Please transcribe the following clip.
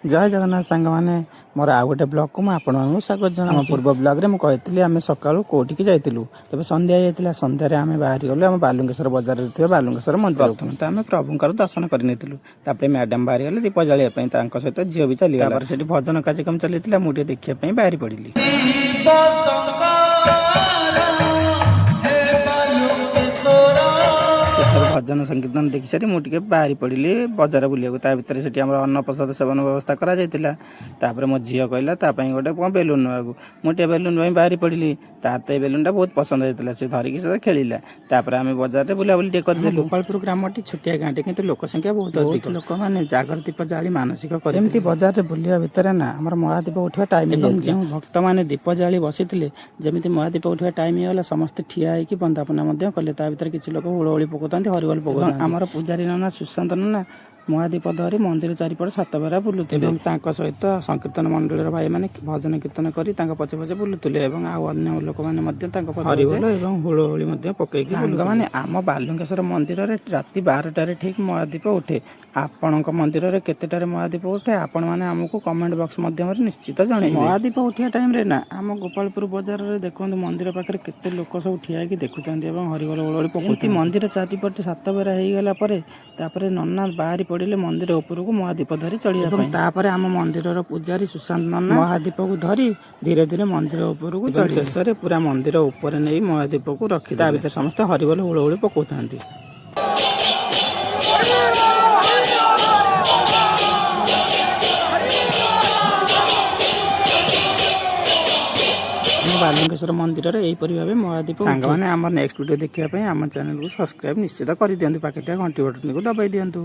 जय जगन्नाथ सांग मैंने मोर आउ गोटे ब्लॉग को मुझे स्वागत जना पूर्व ब्लॉग में कहती आम सका कौटिकी जाइलु तेज संध्या जाइए संध्यार आम बाहरी गलु आम बालुंगेश्वर बजार में बालुंगेश्वर मंदिर प्रथम तो आम प्रभुंर दर्शन कर मैडम बाहरी गले दीप जलिया सहित झील भी चली भजन कार्यक्रम चली मुझे देखा बाहरी पड़ी। भजन संकीर्तन देखी सारी मुझे बाहरी पड़ी बजार बुलिया भितर से अन्न प्रसाद सेवन व्यवस्था कर मो झील कहला गोटे कौन बेलून नाकू मुझे बेलून बाहरी पड़ी तार तो बेलून बहुत पसंद होता से धरिकी से खेला आम बजार बुलाबुली कर गोपालपुर ग्राम छोटिया गाँव कि लोक संख्या बहुत अधिक लोक मैंने जागर दीप जाली मानसिक करमती बजार बुलिया भितर ना आम महादीप उठा टाइम जो भक्त मैंने दीप जाली बसी जमी महादीप उठा टाइम होगा समस्ते ठिया होकर बंदापना कले भर किसी लोक हुड़हुड़ी पकाते हरिबोल पकाते आमर पूजारी नना सुशांत नना महादीप धरी मंदिर चारिपट सात बेरा बुलुते सहित संकीर्तन मंडल भाई मैंने भजन कीर्तन कर पचे पचे बुलुले अन्य लोक मैंने हरिबोल हुड़हुड़ी पकई मैंने आम बालुंगेश्वर मंदिर में राति 12टार ठीक महादीप उठे आपण मंदिर में केतेटार महादीप उठे आपण मैंने आमको कमेंट बॉक्स मध्यम निश्चित जन महादीप उठा टाइम रे ना आम गोपालपुर बजार में देखो मंदिर पाखे केते लोक सब ठिया देखुं हरिबोल हुड़हुड़ी पकती मंदिर चारिपटे सात बेरा हो नना बाहरी पड़े मंदिर उपरक महादीप धरी चढ़ाई आम मंदिर पूजारी सुशांत नना महादीप को धरी धीरे धीरे मंदिर उपरक चढ़ शेष में पूरा मंदिर उपर नहीं महादीप को रखी भर समस्त हरिबोल हुड़हुड़ी पकाता बालुंगेश्वर मंदिर में यहीपरि भाव महादीप सांग मैंने आम नेक्स्ट वीडियो देखा आम चैनल को सब्सक्राइब निश्चित कर दिखाँ पाखे घंटी बटन को दबाई दिंतु।